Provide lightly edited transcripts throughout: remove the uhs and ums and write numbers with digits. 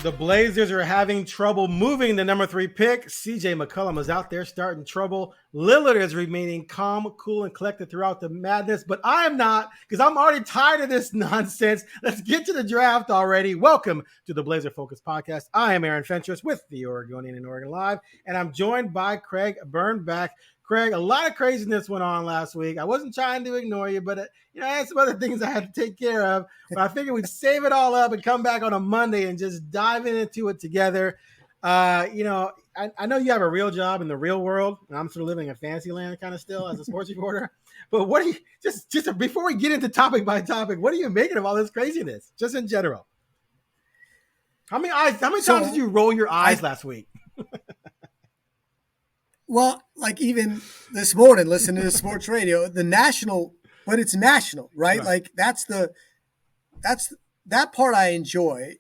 The Blazers are having trouble moving the number 3 pick. CJ McCollum is out there starting trouble. Lillard is remaining calm, cool, and collected throughout the madness, but I am not because I'm already tired of this nonsense. Let's get to the draft already. Welcome to the Blazer Focus Podcast. I am Aaron Fentress with the Oregonian and Oregon Live, and I'm joined by Craig Birnbach. Craig, a lot of craziness went on last week. I wasn't trying to ignore you, but I had some other things I had to take care of. But I figured we'd save it all up and come back on a Monday and just dive into it together. I know you have a real job in the real world, and I'm sort of living in fantasy land kind of still as a sports reporter. But what do you just before we get into topic by topic, what are you making of all this craziness, just in general? How many times did you roll your eyes last week? Well, like even this morning, listening to sports radio, but it's national, right? Like that's that part I enjoy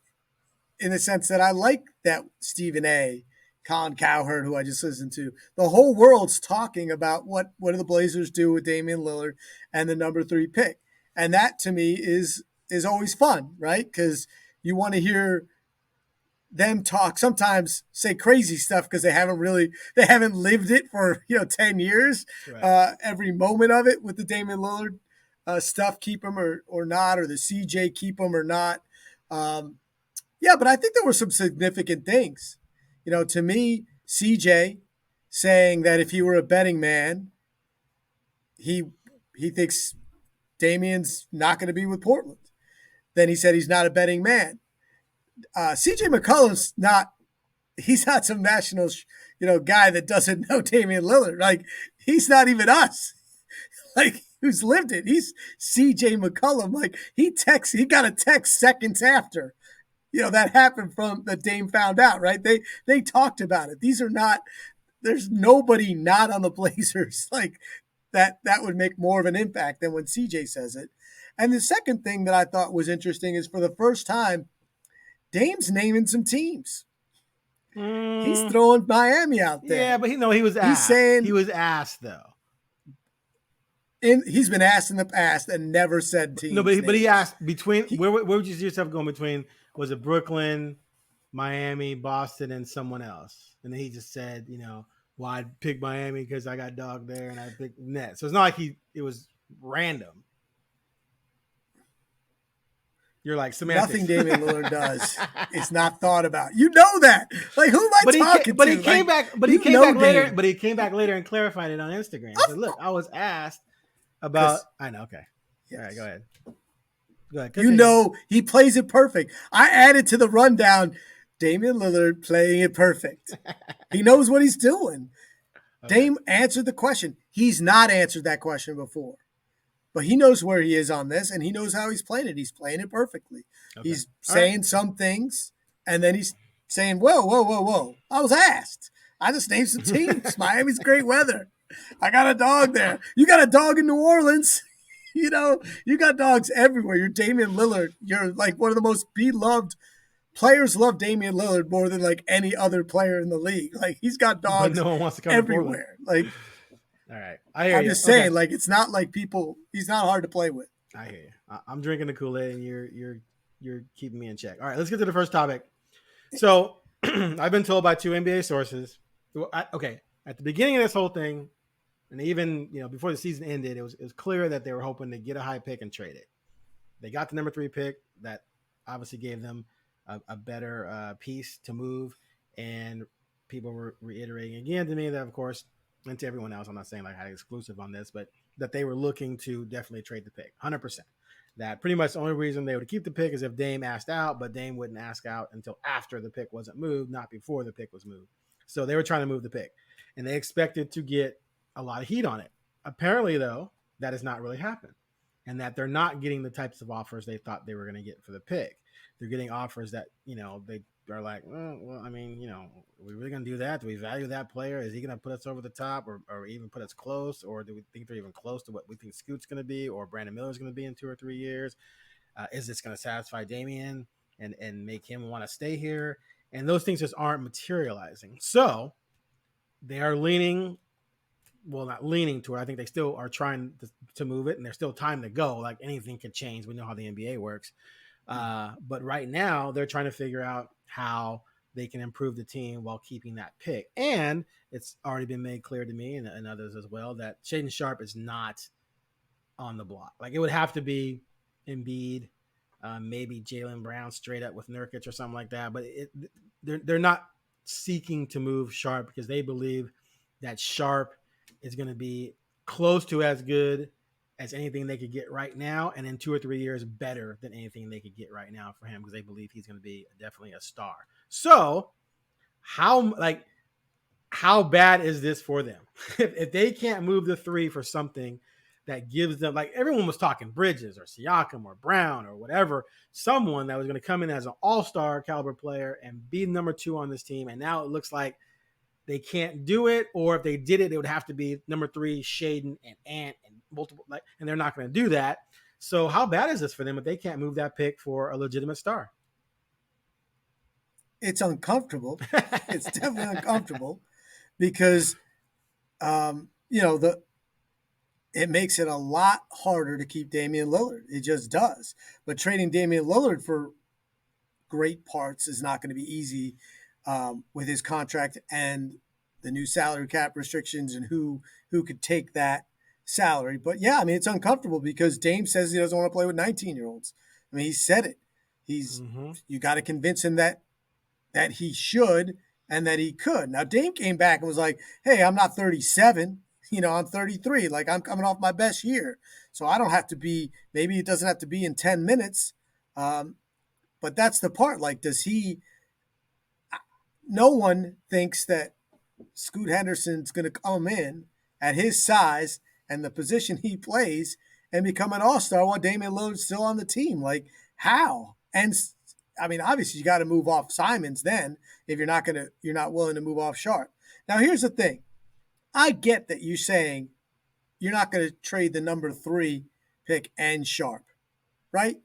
in the sense that I like that Stephen A., Colin Cowherd, who I just listened to, the whole world's talking about what do the Blazers do with Damian Lillard and the number 3 pick. And that to me is always fun, right? Because you want to hear them talk, sometimes say crazy stuff because they haven't lived it for 10 years. Right. Every moment of it with the Damian Lillard stuff, keep him or not, or the CJ keep him or not. But I think there were some significant things. To me, CJ saying that if he were a betting man, he thinks Damian's not going to be with Portland. Then he said he's not a betting man. CJ McCollum's he's not some national, guy that doesn't know Damian Lillard. Like, he's not even us. Like, who's lived it? He's CJ McCollum. Like, he got a text seconds after, that happened from the Dame found out, right? They talked about it. There's nobody not on the Blazers like that would make more of an impact than when CJ says it. And the second thing that I thought was interesting is for the first time, Dame's naming some teams. He's throwing Miami out there. Yeah, but he was asked. He's saying he was asked though. He's been asked in the past and never said teams. No, but he asked between where would you see yourself going between? Was it Brooklyn, Miami, Boston, and someone else? And then he just said, well, I'd pick Miami because I got dog there, and I picked Nets. So it's not like it was random. You're like semantics. Nothing Damian Lillard does is not thought about. You know that. Like, who am I talking to? But he came back. But he came back later. Dame. But he came back later and clarified it on Instagram. He said, "Look, I was asked about." I know. Okay. Yes. All right. Go ahead. He plays it perfect. I added to the rundown. Damian Lillard playing it perfect. He knows what he's doing. Okay. Dame answered the question. He's not answered that question before. But he knows where he is on this, and he knows how he's playing it. He's playing it perfectly. Okay. He's saying some things, and then he's saying, whoa. I was asked. I just named some teams. Miami's great weather. I got a dog there. You got a dog in New Orleans. You got dogs everywhere. You're Damian Lillard. You're like one of the most beloved players. Love Damian Lillard more than like any other player in the league. Like, he's got dogs no one wants to come everywhere. Like, all right. I'm just saying, like, it's not like he's not hard to play with. I hear you. I'm drinking the Kool-Aid and you're keeping me in check. All right, let's get to the first topic. So I've been told by 2 NBA sources. At the beginning of this whole thing, and even before the season ended, it was clear that they were hoping to get a high pick and trade it. They got the number 3 pick. That obviously gave them a better piece to move, and people were reiterating again to me that, of course, and to everyone else, I'm not saying like I had exclusive on this, but that they were looking to definitely trade the pick, 100%. That pretty much the only reason they would keep the pick is if Dame asked out, but Dame wouldn't ask out until after the pick wasn't moved, not before the pick was moved. So they were trying to move the pick, and they expected to get a lot of heat on it. Apparently, though, that has not really happened, and that they're not getting the types of offers they thought they were going to get for the pick. They're getting offers that, they are like, well, I mean, are we really going to do that? Do we value that player? Is he going to put us over the top or even put us close? Or do we think they're even close to what we think Scoot's going to be or Brandon Miller's going to be in 2 or 3 years? Is this going to satisfy Damian and make him want to stay here? And those things just aren't materializing. So they are not leaning toward. I think they still are trying to move it, and there's still time to go. Like, anything could change. We know how the NBA works. But right now, they're trying to figure out how they can improve the team while keeping that pick. And it's already been made clear to me and others as well that Shaden Sharp is not on the block. Like it would have to be Embiid, maybe Jaylen Brown straight up with Nurkic or something like that. But they're not seeking to move Sharp because they believe that Sharp is going to be close to as good as anything they could get right now, and in 2 or 3 years better than anything they could get right now for him because they believe he's going to be definitely a star. So how bad is this for them? If they can't move the 3 for something that gives them, like everyone was talking Bridges or Siakam or Brown or whatever, someone that was going to come in as an all-star caliber player and be number 2 on this team. And now it looks like they can't do it, or if they did it, it would have to be number 3, Shaden and Ant and multiple, and they're not going to do that. So how bad is this for them if they can't move that pick for a legitimate star? It's uncomfortable. It's definitely uncomfortable because, it makes it a lot harder to keep Damian Lillard. It just does. But trading Damian Lillard for great parts is not going to be easy with his contract and the new salary cap restrictions and who could take that salary. But yeah, I mean, it's uncomfortable because Dame says he doesn't want to play with 19-year-olds. I mean, he said it. You got to convince him that he should and that he could. Now, Dame came back and was like, hey, I'm not 37. I'm 33. Like, I'm coming off my best year. So I don't have to be, maybe it doesn't have to be in 10 minutes. But that's the part. Like, no one thinks that Scoot Henderson's going to come in at his size and the position he plays and become an all-star while Damian Lillard's still on the team. Like, how? And I mean, obviously you got to move off Simons then if you're not willing to move off Sharp. Now, here's the thing. I get that you're saying you're not going to trade the number 3 pick and Sharp, right?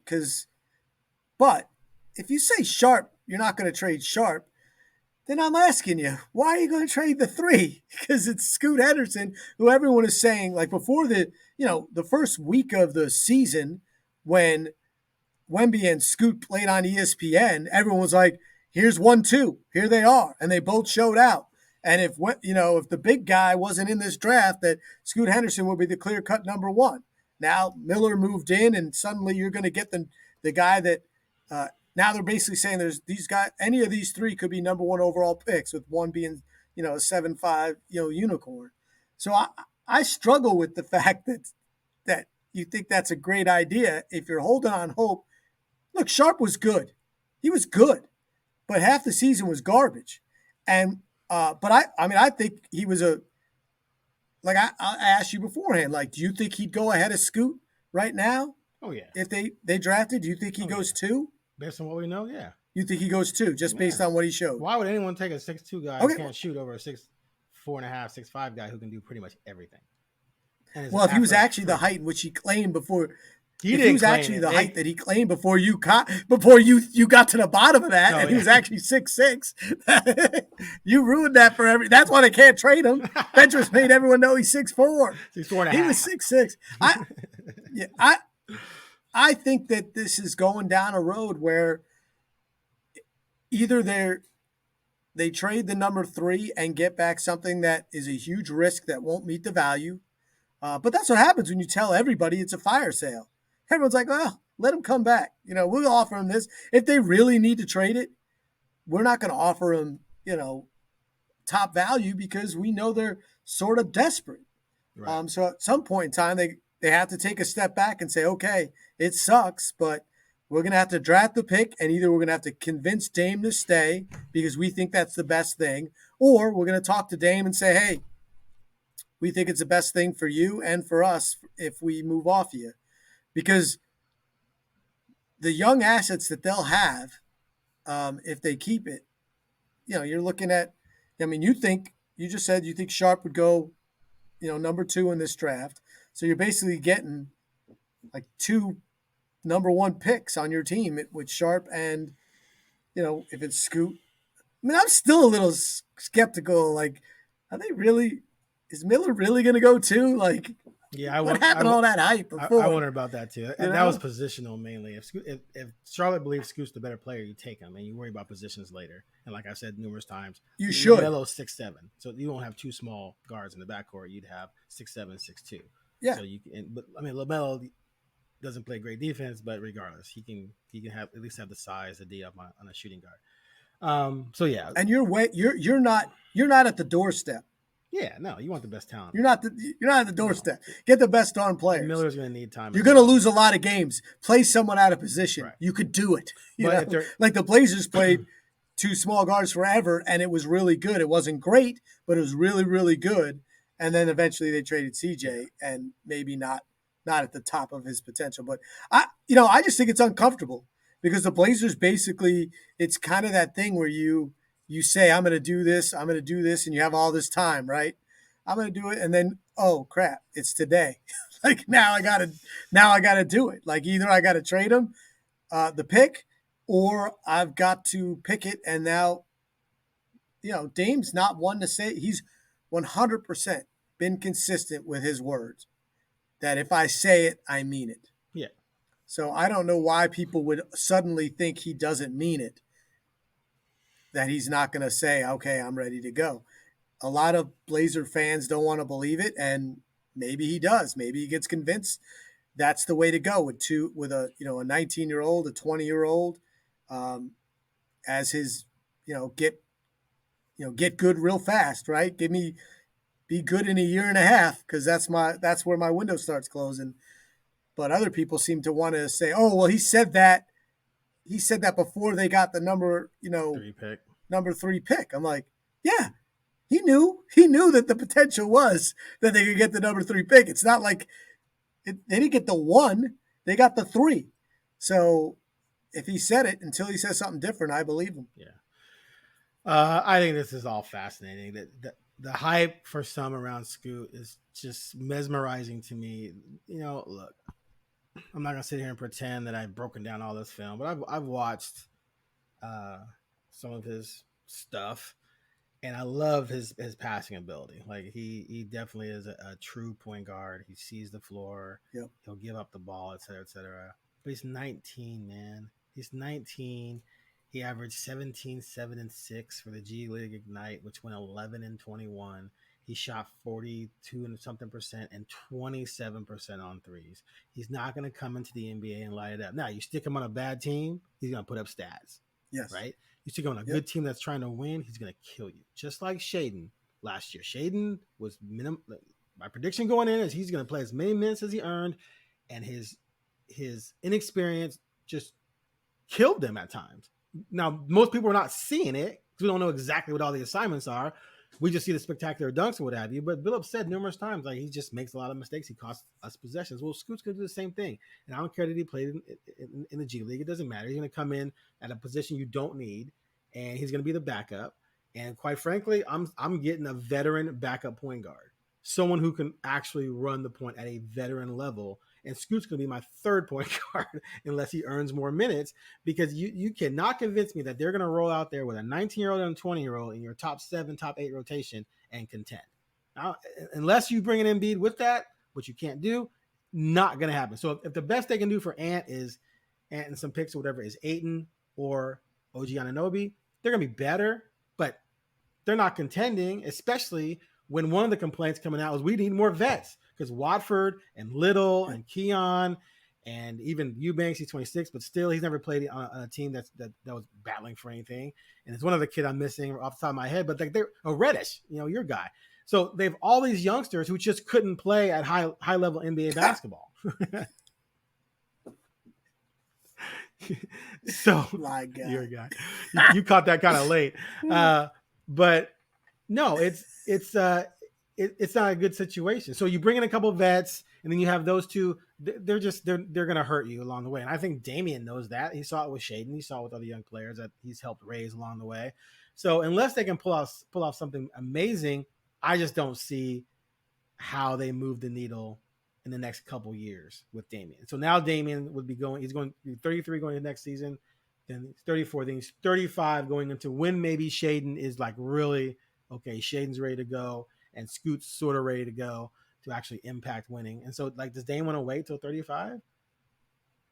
But if you say Sharp, you're not going to trade Sharp, then I'm asking you, why are you going to trade the 3? Because it's Scoot Henderson, who everyone is saying, like before the first week of the season when Wemby and Scoot played on ESPN, everyone was like, here's 1-2. Here they are. And they both showed out. And if the big guy wasn't in this draft, that Scoot Henderson would be the clear-cut number 1. Now Miller moved in, and suddenly you're going to get the guy that now they're basically saying there's these guys. Any of these 3 could be number 1 overall picks, with one being a 7.5 unicorn. So I struggle with the fact that you think that's a great idea if you're holding on hope. Look, Sharp was good. He was good, but half the season was garbage. And but I think he was I asked you beforehand, like, do you think he'd go ahead of Scoot right now? Oh, yeah. If they drafted, do you think he goes 2? Based on what we know, yeah. You think he goes 2 just based on what he showed? Why would anyone take a 6'2" guy who can't shoot over a 6'4.5", 6'5" guy who can do pretty much everything? Well, if he was actually the height in which he claimed before, he was actually the height that he claimed before you got to the bottom of that, and he was actually 6'6", you ruined that for every. That's why they can't trade him. Fentress made everyone know he's 6'4". 6'4.5". He was 6'6". I think that this is going down a road where either they trade the number 3 and get back something that is a huge risk that won't meet the value. But that's what happens when you tell everybody it's a fire sale. Everyone's like, well, let him come back. We'll offer him this. If they really need to trade it, we're not going to offer him, top value because we know they're sort of desperate. Right. So at some point in time, they have to take a step back and say, okay, it sucks, but we're going to have to draft the pick, and either we're going to have to convince Dame to stay because we think that's the best thing, or we're going to talk to Dame and say, hey, we think it's the best thing for you and for us if we move off you. Because the young assets that they'll have, if they keep it, you're looking at, you just said you think Sharp would go, number 2 in this draft. So you're basically getting like 2 number 1 picks on your team with Sharp and, if it's Scoot. I'm still a little skeptical. Like, are they really – is Miller really going to go 2? Like, Yeah, What happened to all that hype before? I wonder about that too. And that was positional mainly. If Charlotte believes Scoot's the better player, you take him, and you worry about positions later. And like I said numerous times, you should. Melo's 6'7", so you won't have two small guards in the backcourt. You'd have 6'7", 6'2". Yeah. So you can, but I mean, LaMelo doesn't play great defense, but regardless, he can have at least have the size, the D up on a shooting guard. So yeah, and you're not at the doorstep. Yeah, no, you want the best talent. You're not at the doorstep. No. Get the best darn players. Miller's going to need time. You're going to lose a lot of games. Play someone out of position. Right. You could do it. Like the Blazers played two small guards forever, and it was really good. It wasn't great, but it was really, really good. And then eventually they traded CJ, and maybe not at the top of his potential. But I just think it's uncomfortable because the Blazers basically, it's kind of that thing where you say, I'm going to do this, and you have all this time, right? I'm going to do it. And then, oh crap, it's today. Like now I got to do it. Like either I got to trade him, the pick, or I've got to pick it. And now, Dame's not one to say, he's 100% been consistent with his words that if I say it, I mean it. Yeah. So I don't know why people would suddenly think he doesn't mean it. That he's not going to say, okay, I'm ready to go. A lot of Blazer fans don't want to believe it, and maybe he does. Maybe he gets convinced that's the way to go with a 19-year-old, a 20-year-old, as his get good real fast, right? Be good in a year and a half because that's where my window starts closing. But other people seem to want to say, oh well, he said that before they got the number 3 pick. I'm like, yeah. He knew that the potential was that they could get the number 3 pick. It's not like they didn't get the 1, they got the 3. So if he said it, until he says something different, I believe him. Yeah. I think this is all fascinating. The hype for some around Scoot is just mesmerizing to me. Look, I'm not gonna sit here and pretend that I've broken down all this film, but I've watched some of his stuff. And I love his passing ability. Like he definitely is a true point guard. He sees the floor. Yep. He'll give up the ball, et cetera, et cetera. But he's 19, man. He's 19. He averaged 17, 7, and 6 for the G League Ignite, which went 11 and 21. He shot 42 and something percent and 27% on threes. He's not going to come into the NBA and light it up. Now, you stick him on a bad team, he's going to put up stats. Yes. Right? You stick him on a good team that's trying to win, he's going to kill you. Just like Shaedon last year. Shaedon was my prediction going in is he's going to play as many minutes as he earned, and his inexperience just killed them at times. Now, most people are not seeing it because we don't know exactly what all the assignments are. We just see the spectacular dunks or what have you. But Billups said numerous times, like, he just makes a lot of mistakes. He costs us possessions. Well, Scoot's going to do the same thing. And I don't care that he played in the G League. It doesn't matter. He's going to come in at a position you don't need, and he's going to be the backup. And quite frankly, I'm getting a veteran backup point guard, someone who can actually run the point at a veteran level. And Scoot's going to be my third point guard unless he earns more minutes, because you cannot convince me that they're going to roll out there with a 19-year-old and a 20-year-old in your top 7, top 8 rotation and contend. Now, unless you bring an Embiid with that, which you can't do, not going to happen. So if the best they can do for Ant and some picks or whatever is Ayton or OG Anunoby, they're going to be better, but they're not contending, especially when one of the complaints coming out was we need more vets. Because Watford and Little and Keon and even Eubanks, he's 26, but still he's never played on a team that was battling for anything. And it's one other kid I'm missing off the top of my head, but they're Reddish, your guy. So they have all these youngsters who just couldn't play at high level NBA basketball. So my God. You're a guy. You caught that kind of late, but no, it's not a good situation. So you bring in a couple of vets, and then you have those two. They're going to hurt you along the way. And I think Damian knows that. He saw it with Shaedon. He saw it with other young players that he's helped raise along the way. So unless they can pull off something amazing, I just don't see how they move the needle in the next couple years with Damian. So now Damian would be he's going to be 33 going into next season. Then he's 34. Then he's 35 going into when maybe Shaedon is like really, okay, Shaedon's ready to go and Scoot's sort of ready to go. to actually impact winning. And so, like, does Dame want to wait till 35?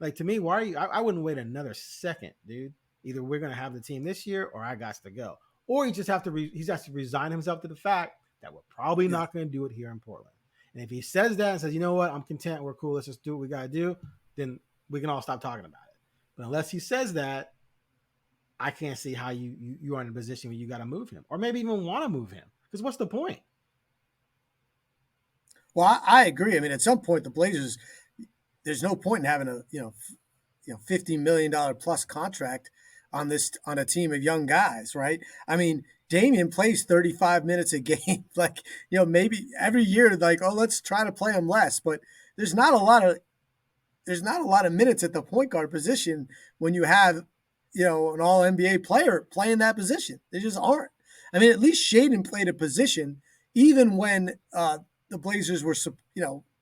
Like, to me, why are you? I wouldn't wait another second, dude. Either we're going to have the team this year, or I got to go, or he just have to he has to resign himself to the fact that we're probably not going to do it here in Portland. And if he says that and says, you know what, I'm content, we're cool, let's just do what we got to do, then we can all stop talking about it. But unless he says that, I can't see how you are in a position where you got to move him, or maybe even want to move him. Because what's the point? Well, I agree. I mean, at some point, the Blazers, there's no point in having a $50 million plus contract on a team of young guys, right? I mean, Damian plays 35 minutes a game. Like, maybe every year, like, oh, let's try to play him less. But there's not a lot of minutes at the point guard position when you have, an all NBA player playing that position. There just aren't. I mean, at least Shaedon played a position even when the Blazers were,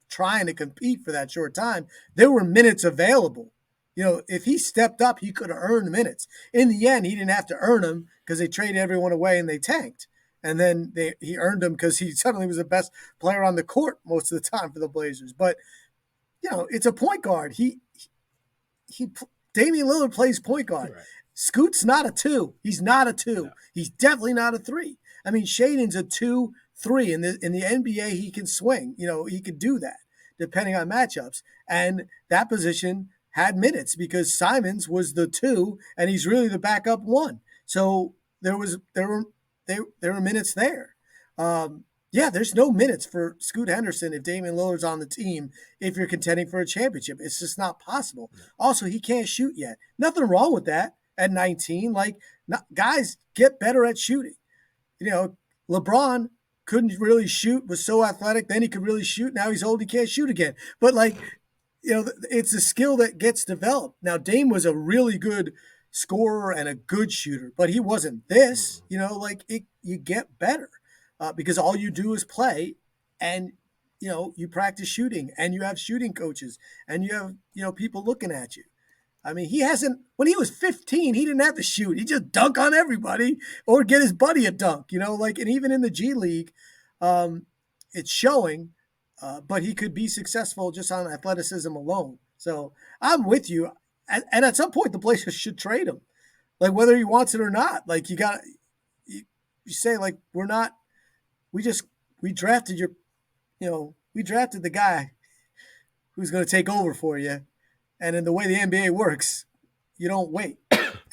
trying to compete for that short time. There were minutes available. If he stepped up, he could have earned minutes. In the end, he didn't have to earn them because they traded everyone away and they tanked. And then he earned them because he suddenly was the best player on the court most of the time for the Blazers. But, it's a point guard. Damian Lillard plays point guard. Right. Scoot's not a 2. He's not a 2. No. He's definitely not a 3. I mean, Shaedon's a 2-3. In the NBA, he can swing. He could do that depending on matchups. And that position had minutes because Simons was the 2 and he's really the backup 1. So there were minutes there. There's no minutes for Scoot Henderson if Damian Lillard's on the team if you're contending for a championship. It's just not possible. Also, he can't shoot yet. Nothing wrong with that at 19. Guys get better at shooting. LeBron couldn't really shoot, was so athletic, then he could really shoot. Now he's old, he can't shoot again. But it's a skill that gets developed. Now, Dame was a really good scorer and a good shooter, but he wasn't this. You get better. Because all you do is play and, you practice shooting and you have shooting coaches and you have, people looking at you. I mean, when he was 15, he didn't have to shoot. He just dunk on everybody or get his buddy a dunk, and even in the G League, it's showing, but he could be successful just on athleticism alone. So I'm with you. And at some point, the Blazers should trade him, whether he wants it or not. You say, we drafted we drafted the guy who's going to take over for you. And in the way the NBA works, you don't wait.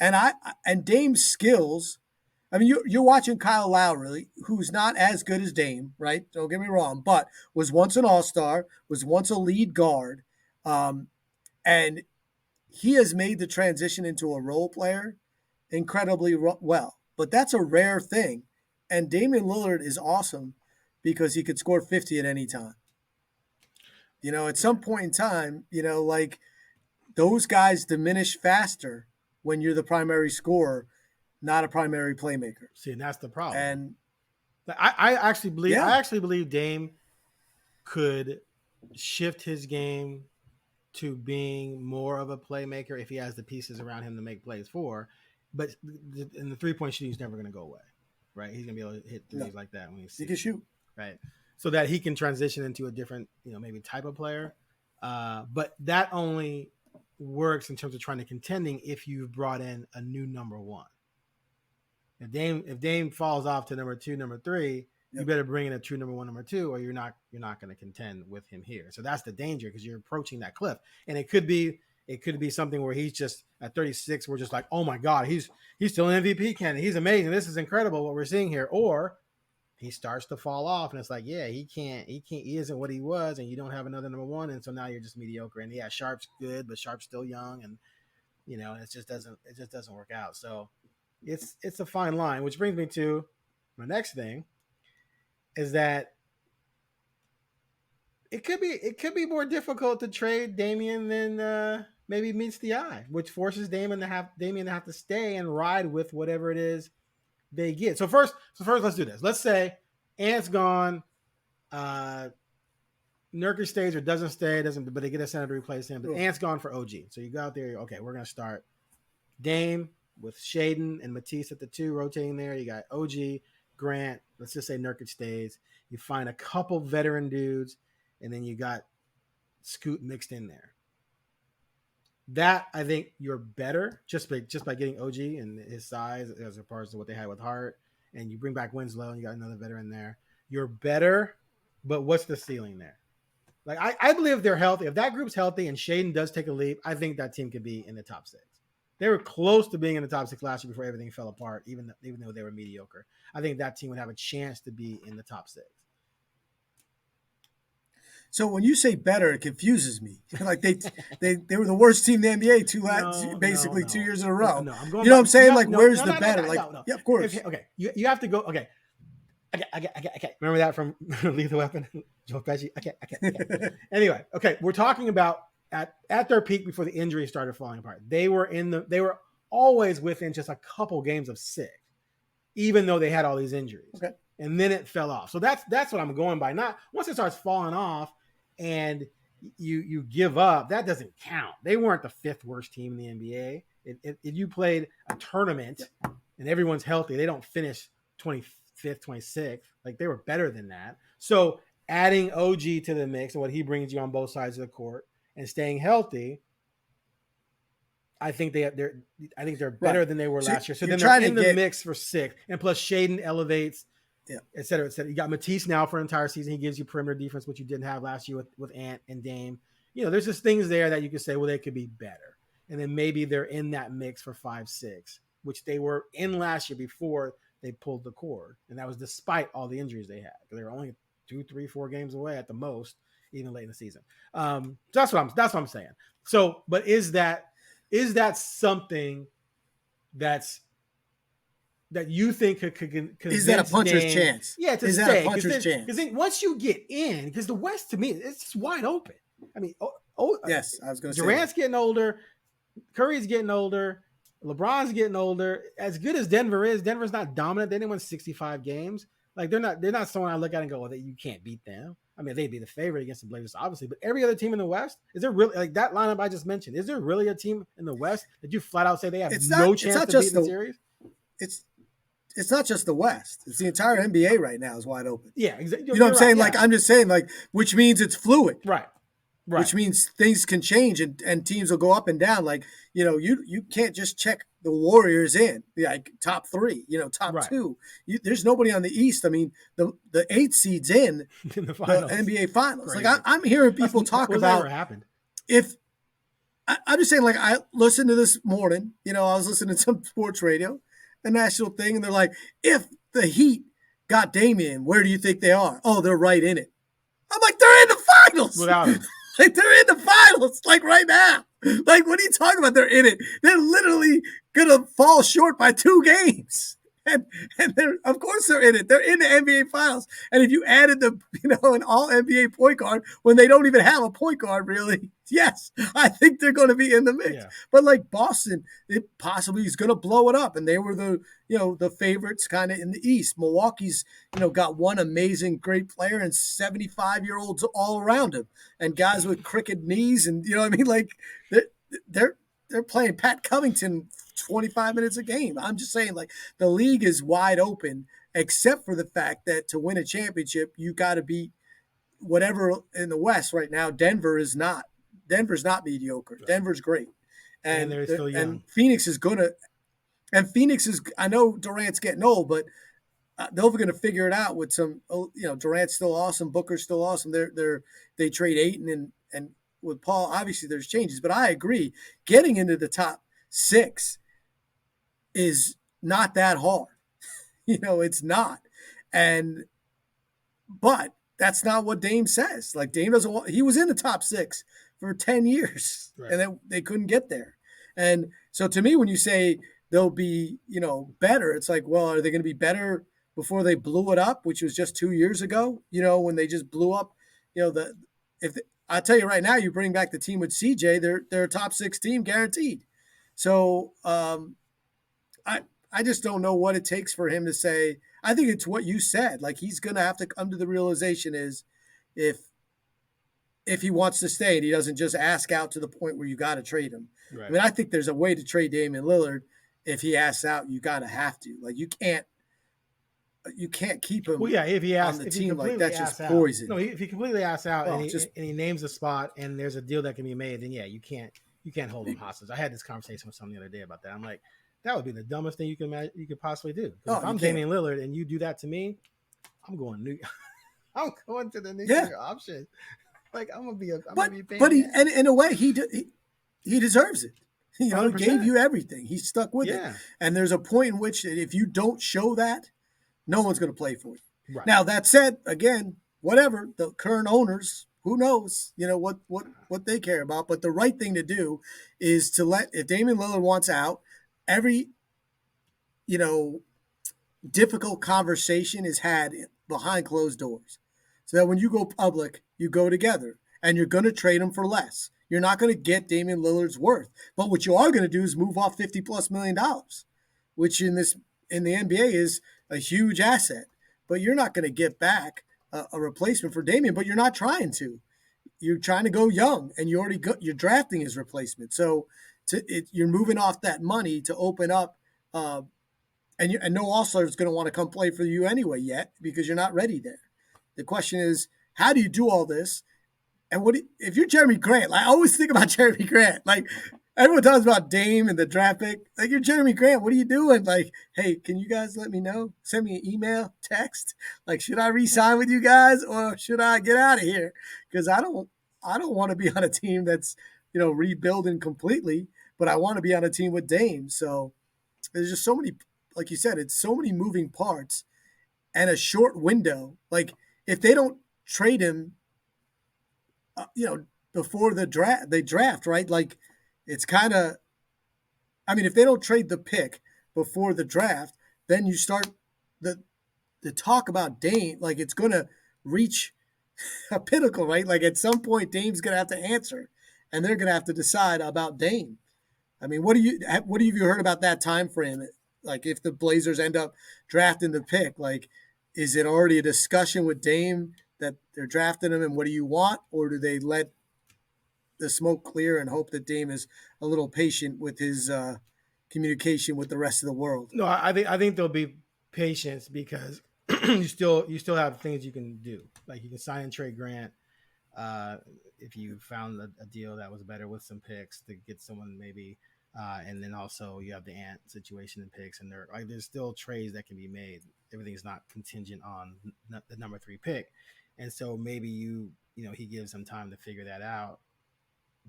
And Dame's skills, I mean, you're watching Kyle Lowry, who's not as good as Dame, right? Don't get me wrong, but was once an all-star, was once a lead guard. And he has made the transition into a role player incredibly well. But that's a rare thing. And Damian Lillard is awesome because he could score 50 at any time. At some point in time, those guys diminish faster when you're the primary scorer, not a primary playmaker. See, and that's the problem. And I actually believe Dame could shift his game to being more of a playmaker if he has the pieces around him to make plays for. But the 3-point shooting is never going to go away. Right, he's gonna be able to hit threes like that when he can shoot. Right, so that he can transition into a different, maybe type of player. But that only works in terms of trying to contending if you've brought in a new number 1. If Dame falls off to number 2, number 3, you better bring in a true number 1, number 2, or you're not going to contend with him here. So that's the danger because you're approaching that cliff, and it could be something where he's just at 36. We're just like, oh my God, he's still an MVP candidate. He's amazing. This is incredible what we're seeing here. Or he starts to fall off, and it's like, yeah, he isn't what he was, and you don't have another number 1, and so now you're just mediocre. And yeah, Sharp's good, but Sharp's still young, and it just doesn't work out. So it's a fine line, which brings me to my next thing, is that it could be more difficult to trade Damian than maybe meets the eye, which forces Damian to have to stay and ride with whatever it is they get. So first, let's do this. Let's say Ant's gone, Nurkic stays or doesn't stay, but they get a center to replace him. But Ant's gone for OG. So you go out there, okay, we're gonna start Dame with Shaedon and Matisse at the 2 rotating there. You got OG, Grant. Let's just say Nurkic stays. You find a couple veteran dudes and then you got Scoot mixed in there. That I think you're better just by getting OG and his size as opposed to what they had with Hart, and you bring back Winslow and you got another veteran there. You're better, but what's the ceiling there? Like I believe if they're healthy, if that group's healthy and Shaedon does take a leap, I think that team could be in the top 6. They were close to being in the top 6 last year before everything fell apart, even though they were mediocre. I think that team would have a chance to be in the top 6. So when you say better, it confuses me. Like they were the worst team in the NBA basically 2 years in a row. No, I'm going. You know what I'm saying? Where's the better? Yeah, of course. You have to go. Okay. Okay. Remember that from Lethal Weapon, Joe Pesci. Okay. Anyway, okay, we're talking about at their peak before the injuries started falling apart. They were always within just a couple games of 6, even though they had all these injuries. Okay. And then it fell off. So that's what I'm going by. Not once it starts falling off and you give up, that doesn't count. They weren't the 5th worst team in the NBA. If you played a tournament and everyone's healthy, they don't finish 25th, 26th. Like they were better than that. So adding OG to the mix and what he brings you on both sides of the court and staying healthy, I think they're better than they were last year. So then they're in the mix for 6th. And plus Shaedon elevates, et cetera, et cetera. You got Matisse now for an entire season. He gives you perimeter defense, which you didn't have last year with Ant and Dame. You know, there's just things there that you could say, well, they could be better. And then maybe they're in that mix for 5-6, which they were in last year before they pulled the cord. And that was despite all the injuries they had. They were only 2, 3, 4 games away at the most, even late in the season. So that's what I'm saying. So, but is that something that you think could is that a puncher's chance? Yeah, to is stay. That a puncher's chance? Because once you get in, because the West to me it's just wide open. I mean, yes, I was going to say Durant's getting older, Curry's getting older, LeBron's getting older. As good as Denver is, Denver's not dominant. They didn't win 65 games. Like they're not someone I look at and go, that you can't beat them. I mean, they'd be the favorite against the Blazers, obviously, but every other team in the West, is there really, like that lineup I just mentioned, is there really a team in the West that you flat out say they have no chance to beat the series? It's not just the West. It's the entire NBA right now is wide open. Yeah, exactly. You know what I'm saying? Yeah. Like, I'm just saying, like, which means it's fluid. Right. Which means things can change and teams will go up and down. Like, you know, you can't just check the Warriors in, like top 3, top 2. There's nobody on the East. I mean, the 8 seeds in the NBA Finals. Crazy. Like, I'm hearing people talk about never happened. If I'm just saying, like, I listened to this morning, I was listening to some sports radio, a national thing, and they're like, if the Heat got Damian, where do you think they are? Oh, they're right in it. I'm like, they're in the finals. Without him. Like, they're in the finals, like, right now. Like, what are you talking about? They're in it. They're literally going to fall short by 2 games. And of course they're in it. They're in the NBA Finals. And if you added an all-NBA point guard when they don't even have a point guard, really, yes, I think they're going to be in the mix. Yeah. But like Boston, it possibly is going to blow it up. And they were the favorites kind of in the East. Milwaukee's, got one amazing, great player and 75-year-olds all around him and guys with crooked knees. And, like they're playing Pat Covington 25 minutes a game. I'm just saying, like, the league is wide open, except for the fact that to win a championship, you got to beat whatever in the West right now. Denver's not mediocre. Right. Denver's great. And they're still young. And Phoenix is I know Durant's getting old, but they're going to figure it out with some, Durant's still awesome. Booker's still awesome. They trade Ayton and with Paul, obviously there's changes, but I agree. Getting into the top 6 is not that hard. It's not. But that's not what Dame says. Like, Dame doesn't want, he was in the top 6 for 10 years, right, and then they couldn't get there. And so to me, when you say they'll be, better, it's like, well, are they going to be better before they blew it up, which was just 2 years ago, when they just blew up, I'll tell you right now, you bring back the team with CJ, they're a top 6 team guaranteed. So I just don't know what it takes for him to say. I think it's what you said. Like, he's going to have to come to the realization is if he wants to stay and he doesn't just ask out to the point where you got to trade him. Right. I mean, I think there's a way to trade Damian Lillard. If he asks out, you got to have to. Like, you can't you can't keep him. Well, yeah, if he on asks, the if he team like completely that's just asks out, poison. no, if he completely asks out Well, and just he names a spot and there's a deal that can be made, then yeah, you can't hold him hostage. I had this conversation with someone the other day about that. I'm like, that would be the dumbest thing you could possibly do. Because if I'm Damian Lillard and you do that to me, I'm going to the nuclear option. Like I'm gonna be a but he, and in a way he deserves it. You know, 100%. gave you everything. He stuck with Yeah. it. And there's a point in which if you don't show that, no one's going to play for you. Right. Now, that said, again, whatever, the current owners, who knows, you know, what they care about. But the right thing to do is to if Damian Lillard wants out, every, you know, difficult conversation is had behind closed doors. So that when you go public, you go together and you're going to trade him for less. You're not going to get Damian Lillard's worth. But what you are going to do is move off $50+ million, which in the NBA is a huge asset. But you're not going to get back a replacement for Damian, but you're not trying to. You're trying to go young, and you're drafting his replacement. So you're moving off that money to open up, and no All-Star is going to want to come play for you anyway yet because you're not ready there. The question is, how do you do all this? And if you're Jeremy Grant? Like, I always think about Jeremy Grant. Like, everyone talks about Dame and the draft pick. Like, you're Jeremy Grant. What are you doing? Like, hey, can you guys let me know? Send me an email, text. Like, should I re-sign with you guys or should I get out of here? Because I don't want to be on a team that's, you know, rebuilding completely, but I want to be on a team with Dame. So there's just so many, like you said, it's so many moving parts and a short window. Like, if they don't trade him, you know, before they draft, right? Like, it's kind of, I mean, if they don't trade the pick before the draft, then you start the talk about Dame, like it's going to reach a pinnacle, right? Like at some point, Dame's going to have to answer, and they're going to have to decide about Dame. I mean, what have you heard about that time frame? Like, if the Blazers end up drafting the pick, like, is it already a discussion with Dame that they're drafting him, and what do you want, or do they let the smoke clear and hope that Dame is a little patient with his communication with the rest of the world? No, I think there'll be patience because you still have things you can do. Like, you can sign and trade Grant if you found a deal that was better with some picks to get someone maybe, and then also you have the Ant situation and picks, and there's still trades that can be made. Everything's not contingent on the number 3 pick, and so maybe he gives some time to figure that out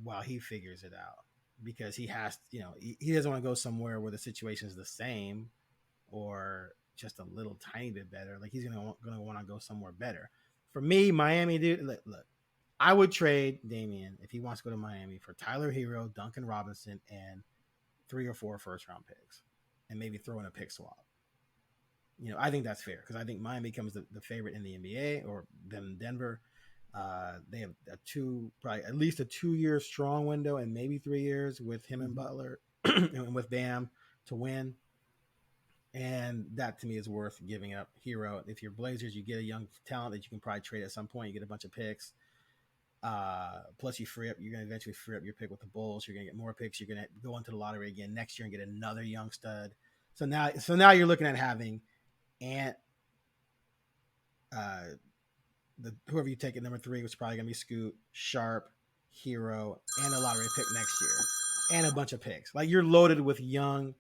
while he figures it out, because he has, he doesn't want to go somewhere where the situation is the same or just a little tiny bit better. Like, he's gonna want to go somewhere better. For me, Miami, dude, look, I would trade Damian if he wants to go to Miami for Tyler Hero, Duncan Robinson, and 3 or 4 first-round picks, and maybe throw in a pick swap. I think that's fair, because I think Miami becomes the favorite in the NBA, or them Denver. They have probably at least a 2-year strong window, and maybe 3 years with him and Butler and with Bam to win. And that to me is worth giving up. Hero, if you're Blazers, you get a young talent that you can probably trade at some point. You get a bunch of picks. Plus you're going to eventually free up your pick with the Bulls. You're going to get more picks. You're going to go into the lottery again next year and get another young stud. So now you're looking at having Ant, whoever you take at number 3, which is probably going to be Scoot, Sharp, Hero, and a lottery pick next year, and a bunch of picks. Like, you're loaded with young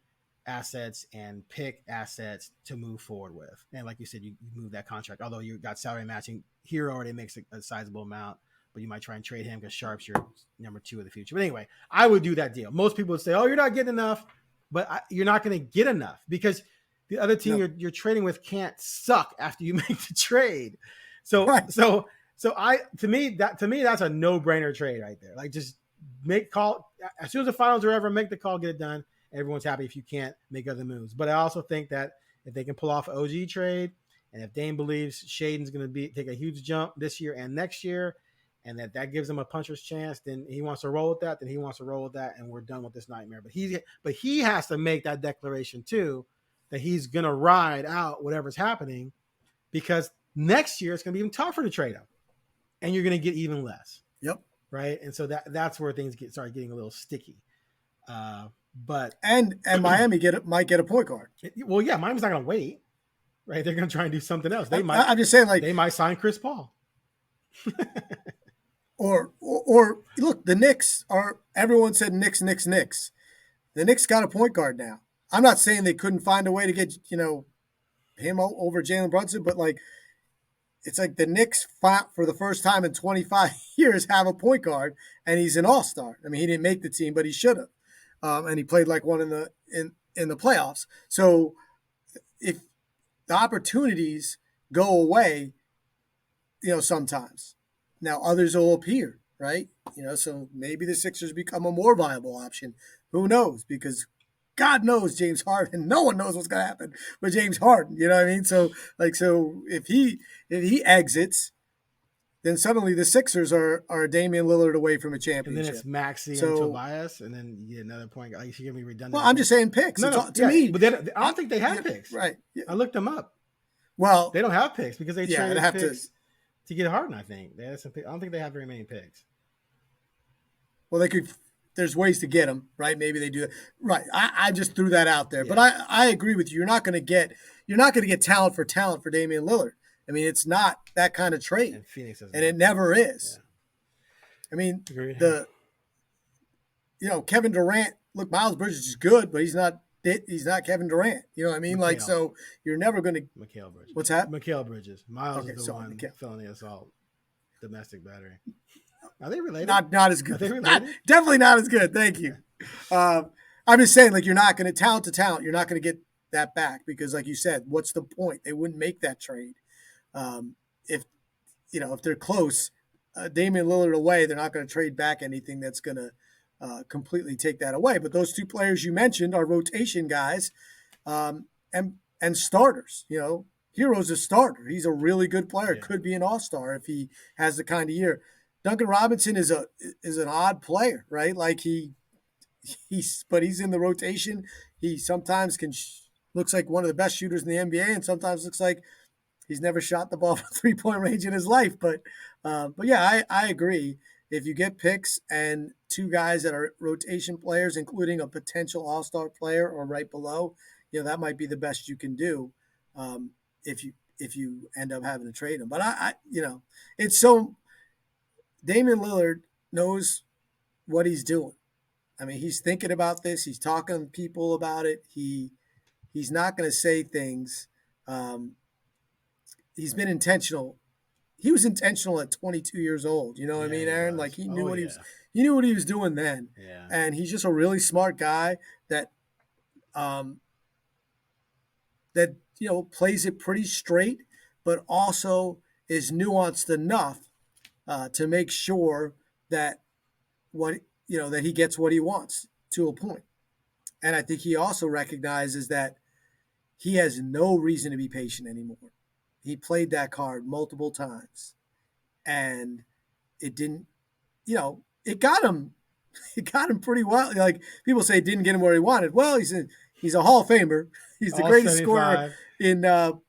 assets and pick assets to move forward with. And like you said, you move that contract. Although you got salary matching, Hero already makes a sizable amount, but you might try and trade him because Sharp's your number 2 of the future. But anyway, I would do that deal. Most people would say, "Oh, you're not getting enough," but you're not going to get enough because the other team you're trading with can't suck after you make the trade. So, right. so to me that's a no-brainer trade right there. Like, just make call as soon as the finals are over, make the call, get it done. Everyone's happy if you can't make other moves. But I also think that if they can pull off an OG trade, and if Dame believes Shaden's going to take a huge jump this year and next year, and that gives him a puncher's chance, then he wants to roll with that. And we're done with this nightmare. But he has to make that declaration too, that he's going to ride out whatever's happening, because next year it's going to be even tougher to trade him, and you're going to get even less. Yep. Right. And so that's where things start getting a little sticky. But Miami might get a point guard. Well, yeah, Miami's not going to wait. right? They're going to try and do something else. I'm just saying, like, they might sign Chris Paul. or look, the Knicks are. Everyone said Knicks. The Knicks got a point guard now. I'm not saying they couldn't find a way to get him over Jalen Brunson, but like, it's like the Knicks for the first time in 25 years have a point guard, and he's an all-star. I mean, he didn't make the team, but he should have, and he played like one in the playoffs. So if the opportunities go away, sometimes now others will appear, right? So maybe the Sixers become a more viable option. Who knows? Because God knows James Harden. No one knows what's going to happen with James Harden. You know what I mean? So if he exits, then suddenly the Sixers are Damian Lillard away from a championship. And then it's Maxey and Tobias, and then you get another point. Like, you're gonna be redundant. Well, I'm just saying picks. To me, but I don't think they have picks. Right? Yeah. I looked them up. Well, they don't have picks because they traded have picks to get Harden. I think they had some. I don't think they have very many picks. Well, they could. There's ways to get them, right? Maybe they do that. Right. I just threw that out there, but I agree with you. You're not going to get talent for Damian Lillard. I mean, it's not that kind of trade, and Phoenix and it never is. Yeah. I mean, Kevin Durant. Look, Miles Bridges is good, but he's not Kevin Durant. You know what I mean? Like, so you're never going to. Mikal Bridges. What's that? Mikal Bridges. Miles is the one felony assault, domestic battery. Are they related? Not as good. Are they related? Definitely not as good. Thank you. I'm just saying, like, you're not going to talent to talent. You're not going to get that back because, like you said, what's the point? They wouldn't make that trade. If they're close, Damian Lillard away, they're not going to trade back anything that's going to completely take that away. But those two players you mentioned are rotation guys, and starters. Hero's a starter. He's a really good player. Yeah. Could be an all-star if he has the kind of year. Duncan Robinson is an odd player, right? Like but he's in the rotation. He sometimes looks like one of the best shooters in the NBA, and sometimes looks like he's never shot the ball from 3-point range in his life. But yeah, I agree. If you get picks and two guys that are rotation players, including a potential all-star player or right below, that might be the best you can do. If you end up having to trade him, but it's so. Damian Lillard knows what he's doing. I mean, he's thinking about this. He's talking to people about it. He's not going to say things. He's been intentional. He was intentional at 22 years old. You know what I mean, Aaron? Like he knew he knew what he was doing then. Yeah. And he's just a really smart guy that plays it pretty straight, but also is nuanced enough to make sure that that he gets what he wants to a point. And I think he also recognizes that he has no reason to be patient anymore. He played that card multiple times, and it didn't. It got him. It got him pretty well. Like people say, it didn't get him where he wanted. Well, he's a Hall of Famer. He's the greatest 75. Scorer in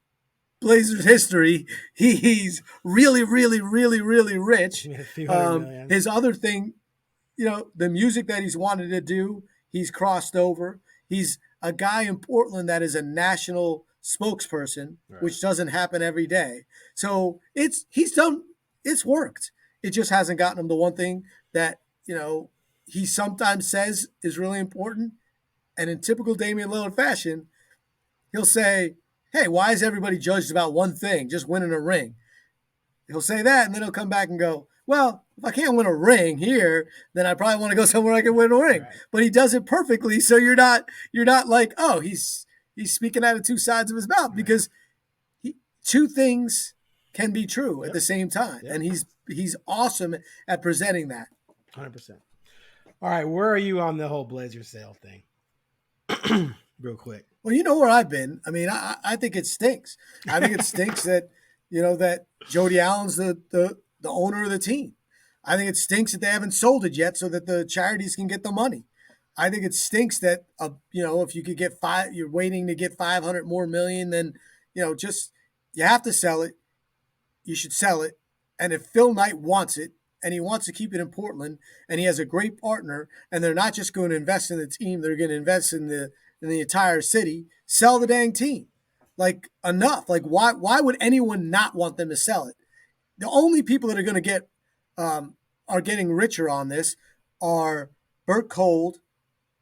Blazers history. He's really, really, really, really rich. His other thing, the music that he's wanted to do, he's crossed over. He's a guy in Portland that is a national spokesperson, right, which doesn't happen every day. So it's worked. It just hasn't gotten him the one thing that, he sometimes says is really important. And in typical Damian Lillard fashion, he'll say, hey, why is everybody judged about one thing, just winning a ring? He'll say that, and then he'll come back and go, well, if I can't win a ring here, then I probably want to go somewhere I can win a ring. Right. But he does it perfectly, so you're not like, oh, he's speaking out of two sides of his mouth, right, because two things can be true at the same time, and he's awesome at presenting that. 100%. All right, where are you on the whole Blazer sale thing? Real quick. Well, you know where I've been. I mean, I think it stinks. I think it stinks that that Jody Allen's the owner of the team. I think it stinks that they haven't sold it yet so that the charities can get the money. I think it stinks that if you could get you're waiting to get 500 more million, then you have to sell it. You should sell it. And if Phil Knight wants it and he wants to keep it in Portland and he has a great partner and they're not just going to invest in the team, they're going to invest in the entire city, sell the dang team. like enough. Like why would anyone not want them to sell it? The only people that are going to get are getting richer on this are Burt Cold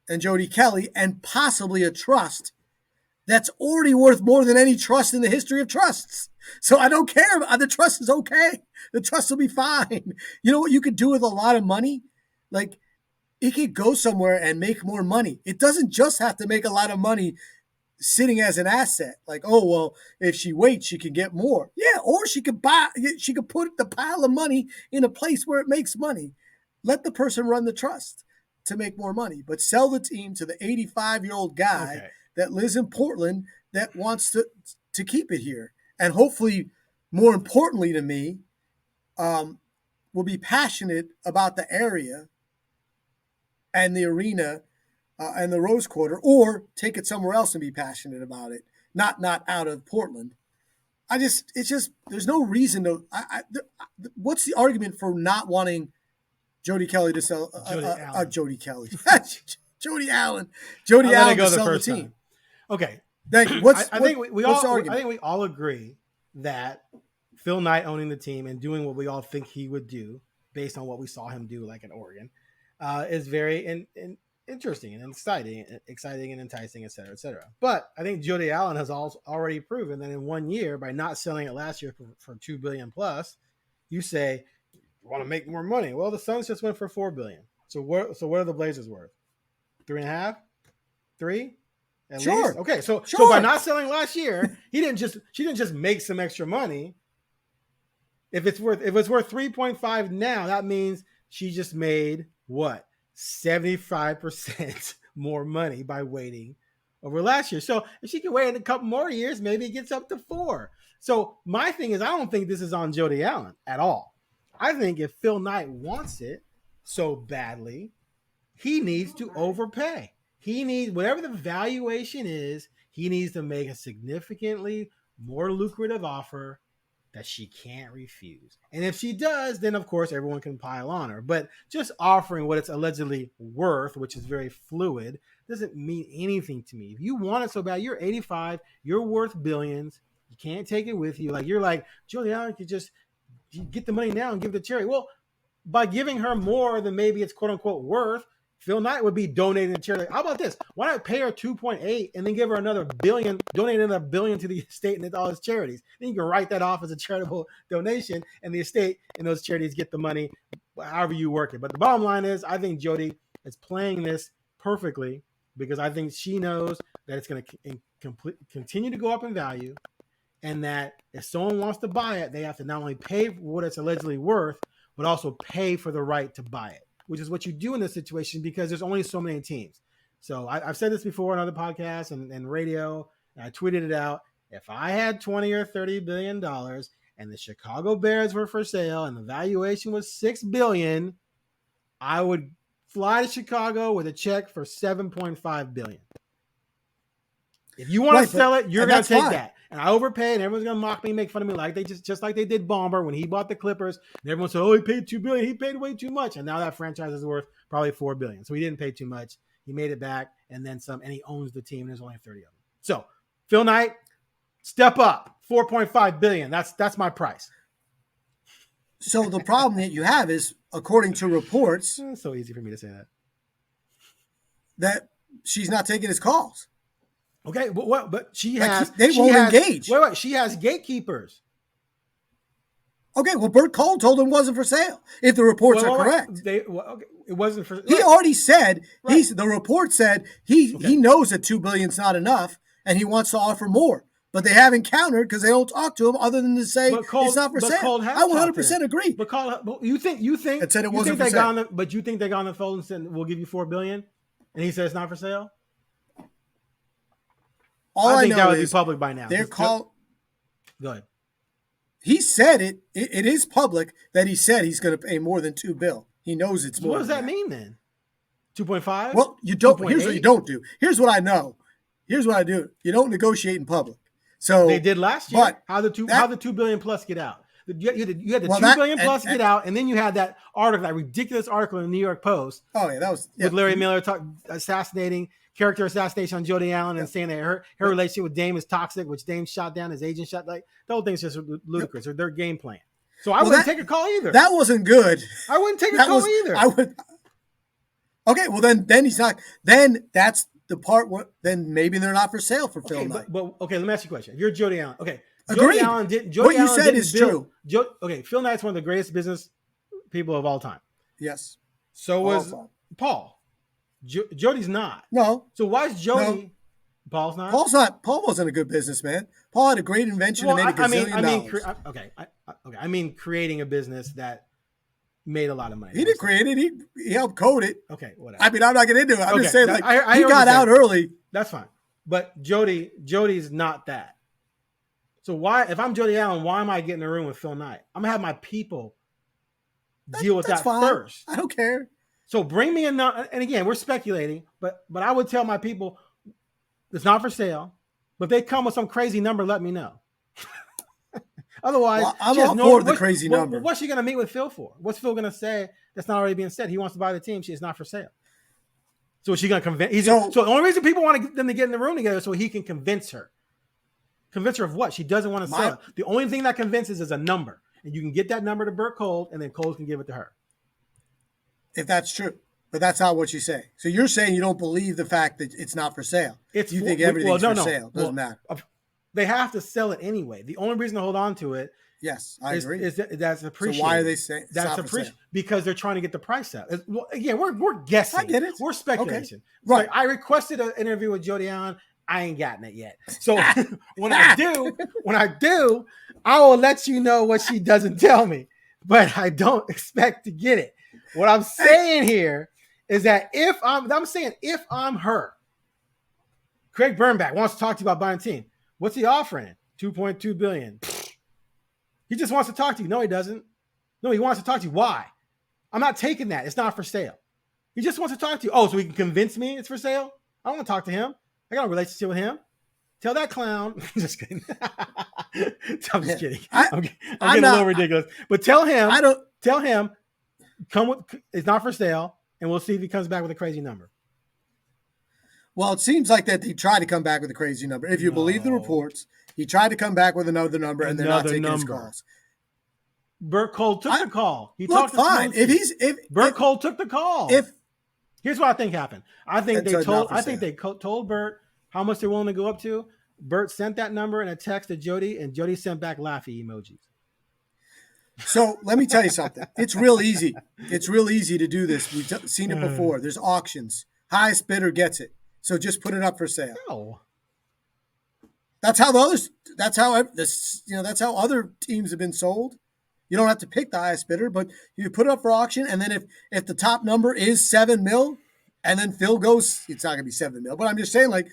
and Jody Kelly, and possibly a trust that's already worth more than any trust in the history of trusts. So I don't care. The trust is okay. The trust will be fine. You know what you could do with a lot of money? Like, it could go somewhere and make more money. It doesn't just have to make a lot of money sitting as an asset. Like, oh, well, if she waits, she can get more. Yeah, or she could put the pile of money in a place where it makes money. Let the person run the trust to make more money, but sell the team to the 85-year-old guy that lives in Portland that wants to keep it here. And hopefully, more importantly to me, will be passionate about the area and the arena and the Rose Quarter, or take it somewhere else and be passionate about it, not out of Portland. It's just there's no reason to. What's the argument for not wanting Jody Kelly to sell? Jody Kelly, Jody Allen, to sell the team. Time. Okay, thank you. I think we all agree that Phil Knight owning the team and doing what we all think he would do based on what we saw him do, like in Oregon, is very interesting and exciting and enticing, et cetera, et cetera. But I think Jody Allen has already proven that in 1 year, by not selling it last year for $2 billion plus, you say you want to make more money. Well, the Suns just went for $4 billion. So what are the Blazers worth? 3.5, 3? At sure. Least? Okay. So by not selling last year, she didn't just make some extra money. If it's worth 3.5 now, that means she just made what? 75% more money by waiting over last year. So if she can wait a couple more years, maybe it gets up to 4. So my thing is, I don't think this is on Jody Allen at all. I think if Phil Knight wants it so badly, he needs to overpay. He needs, whatever the valuation is, he needs to make a significantly more lucrative offer that she can't refuse. And if she does, then of course everyone can pile on her. But just offering what it's allegedly worth, which is very fluid, doesn't mean anything to me. If you want it so bad, you're 85, you're worth billions, you can't take it with you. Like, you're like, Jody Allen could just get the money now and give it to charity. Well, by giving her more than maybe it's quote unquote worth, Phil Knight would be donating to charity. How about this? Why not pay her 2.8 and then give her another billion, donate another billion to the estate and all its charities? Then you can write that off as a charitable donation, and the estate and those charities get the money however you work it. But the bottom line is, I think Jody is playing this perfectly, because I think she knows that it's going to continue to go up in value, and that if someone wants to buy it, they have to not only pay for what it's allegedly worth, but also pay for the right to buy it, which is what you do in this situation, because there's only so many teams. So I've said this before on other podcasts and radio, and I tweeted it out. If I had $20 or $30 billion and the Chicago Bears were for sale and the valuation was $6 billion, I would fly to Chicago with a check for $7.5 billion. If you want to sell it, you're going to take that. And I overpaid, and everyone's going to mock me, make fun of me, like they just like they did Ballmer when he bought the Clippers. And everyone said, "Oh, he paid $2 billion. He paid way too much." And now that franchise is worth probably $4 billion. So he didn't pay too much. He made it back, and then some. And he owns the team. And there's only 30 of them. So Phil Knight, step up, $4.5 billion. That's my price. So the problem that you have is, according to reports, it's so easy for me to say that she's not taking his calls. Okay, but she has. They won't engage. Wait, she has gatekeepers. Okay, well, Burt Cole told him it wasn't for sale. If the reports are correct, it wasn't for. He already said the report said he knows that $2 billion is not enough, and he wants to offer more. But they haven't countered because they don't talk to him other than to say it's not for sale. I 100% agree. But you think it said it wasn't for sale. But you think they got on the phone and said, "We'll give you $4 billion," and he said it's not for sale? I think that would be public by now. Go ahead. He said it. It is public that he said he's going to pay more than $2 billion. He knows it's more. What does that mean then? 2.5? Well, you don't. Here's what you don't do. Here's what I know. Here's what I do. You don't negotiate in public. So they did last year. But how the $2 billion plus get out? You had the $2 billion plus get out, and then you had that article, that ridiculous article in the New York Post. Oh yeah, that was with Larry Miller assassinating character assassination on Jody Allen and saying that her relationship with Dame is toxic, which Dame shot down, his agent shot. Like, the whole thing's just ludicrous, or their game plan. So I wouldn't take a call either. That wasn't good. I wouldn't take a call either. I would. Okay, well then he's not. Then that's the part where then maybe they're not for sale for Phil Knight. But okay, let me ask you a question. If you're Jody Allen, okay, agreed. What you said is true. Okay, Phil Knight's one of the greatest business people of all time. Yes. So was Paul. Jody's not. No. So why is Jody? No. Paul's not. Paul wasn't a good businessman. Paul had a great invention and made a gazillion dollars. I mean, creating a business that made a lot of money. He didn't create it. He helped code it. Okay, whatever. I mean, I'm not getting into it. I'm just saying, like, he got out early. That's fine. But Jody's not that. So why, if I'm Jody Allen, why am I getting in a room with Phil Knight? I'm gonna have my people deal with that first. I don't care. So bring me in, and again, we're speculating, but I would tell my people it's not for sale. But if they come with some crazy number, let me know. Otherwise, I'm all for the crazy number. What's she going to meet with Phil for? What's Phil going to say that's not already being said? He wants to buy the team. She's not for sale. So is she going to convince? So the only reason people want them to get in the room together is so he can convince her. Convince her of what? She doesn't want to sell. The only thing that convinces is a number. And you can get that number to Burt Cold, and then Cold can give it to her. If that's true. But that's not what you say. So you're saying you don't believe the fact that it's not for sale. You think everything's for sale. Doesn't matter. They have to sell it anyway. The only reason to hold on to it, yes, I agree, is that's appreciated. So why are they saying that's appreciated? Because they're trying to get the price out. Well, again, we're guessing. I get it. We're speculation. Okay. Right. Like, I requested an interview with Jody Allen. I ain't gotten it yet. So when I do, I will let you know what she doesn't tell me. But I don't expect to get it. What I'm saying here is that if I'm her, Craig Birnbach wants to talk to you about buying a team. What's he offering? $2.2 billion. He just wants to talk to you. No, he doesn't. No, he wants to talk to you. Why? I'm not taking that. It's not for sale. He just wants to talk to you. Oh, so he can convince me it's for sale? I don't want to talk to him. I got a relationship with him. Tell that clown. Just kidding. I'm just kidding. I'm getting a little ridiculous. But tell him, it's not for sale, and we'll see if he comes back with a crazy number. Well, it seems like that he tried to come back with a crazy number. If you believe the reports, he tried to come back with another number, and they're not taking his calls. Burt Cold took the call. He talked fine. Burt Cold took the call. Here's what I think happened. I think they told Burt how much they're willing to go up to. Burt sent that number in a text to Jody, and Jody sent back laughy emojis. So let me tell you something. It's real easy. It's real easy to do this. We've seen it before. There's auctions. Highest bidder gets it. So just put it up for sale. No. That's how that's how other teams have been sold. You don't have to pick the highest bidder, but you put it up for auction, and then if the top number is $7 million, and then Phil goes, it's not gonna be $7 million. But I'm just saying, like,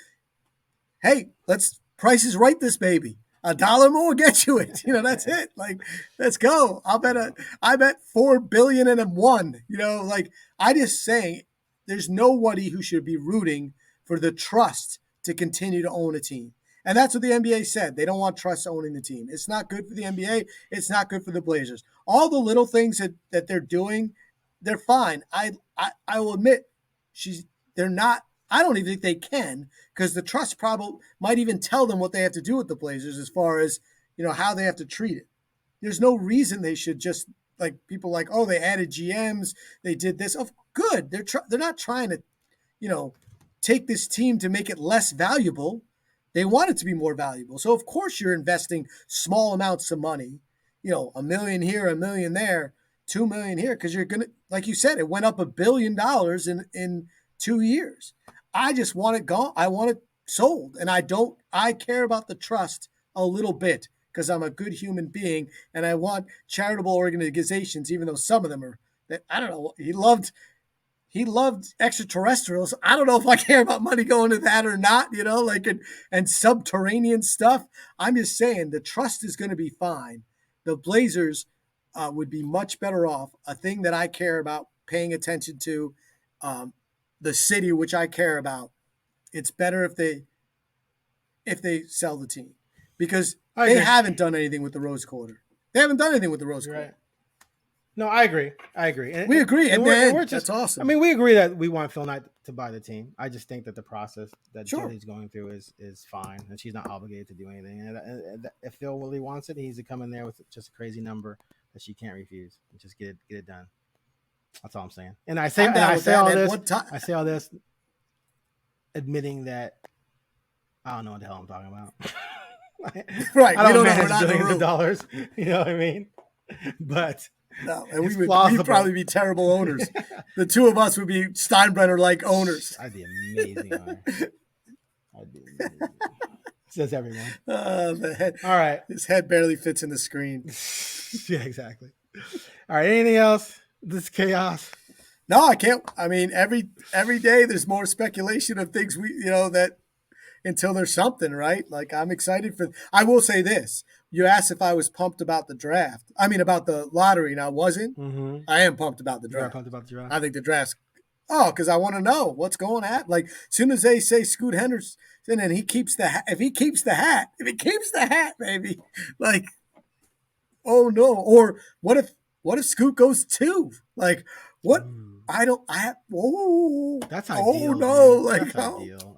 hey, let's Price is Right this baby. $1 more gets you it. That's it. Like, let's go. I bet $4 billion and one. I just saying, there's nobody who should be rooting for the trust to continue to own a team. And that's what the NBA said. They don't want trust owning the team. It's not good for the NBA. It's not good for the Blazers. All the little things that they're doing, they're fine. I will admit, they're not. I don't even think they can, because the trust probably might even tell them what they have to do with the Blazers as far as how they have to treat it. There's no reason they should just, like, people like, oh, they added GMs, they did this. Oh, good. They're not trying to take this team to make it less valuable. They want it to be more valuable. So, of course, you're investing small amounts of money, $1 million here, $1 million there, $2 million here, because you're going to, like you said, it went up $1 billion in 2 years. I just want it gone. I want it sold. And I care about the trust a little bit because I'm a good human being and I want charitable organizations, even though some of them are, I don't know, he loved extraterrestrials. I don't know if I care about money going to that or not, and subterranean stuff. I'm just saying the trust is going to be fine. The Blazers would be much better off. A thing that I care about paying attention to, the city, which I care about. It's better if they sell the team, because they haven't done anything with the Rose Quarter. They haven't done anything with the Rose Quarter. Right. No, I agree. And we agree. And we're just, that's awesome. I mean, we agree that we want Phil Knight to buy the team. I just think that the process that Sure. Julie's going through is fine, and she's not obligated to do anything. And if Phil really wants it, he needs to come in there with just a crazy number that she can't refuse and just get it done. That's all I'm saying. And I say all this, admitting that I don't know what the hell I'm talking about. Right. I don't manage billions of dollars. You know what I mean? But no, and we'd probably be terrible owners. The two of us would be Steinbrenner-like owners. I'd be amazing owner. Says everyone. The head. All right. His head barely fits in the screen. Yeah, exactly. All right. Anything else? This chaos. No, I can't. I mean, every day there's more speculation of things that until there's something, right? Like, I'm excited I will say this. You asked if I was pumped about the draft. I mean, about the lottery, and I wasn't. Mm-hmm. I am pumped about the draft. You are pumped about the draft? I think the draft's because I want to know what's going on. Like, as soon as they say Scoot Henderson and he keeps the hat, if he keeps the hat, baby, like, oh no. Or what if Scoot goes 2? Like, what? That's ideal. Oh no. Man. Like, that's ideal.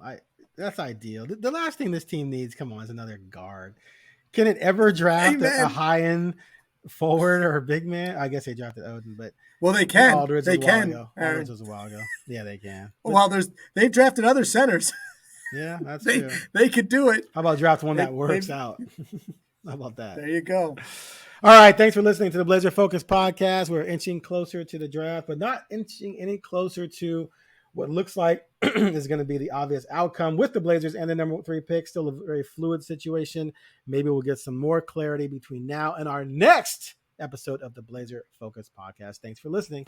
That's ideal. The last thing this team needs, come on, is another guard. Can it ever draft a high-end forward or a big man? I guess they drafted Odin, but they can. Aldridge they can. Aldridge was a while ago. Yeah, they can. Well, they drafted other centers. Yeah, that's true. They could do it. How about draft one that works out? How about that? There you go. All right, thanks for listening to the Blazer Focus podcast. We're inching closer to the draft, but not inching any closer to what looks like is going to be the obvious outcome with the Blazers and the number 3 pick. Still a very fluid situation. Maybe we'll get some more clarity between now and our next episode of the Blazer Focus podcast. Thanks for listening.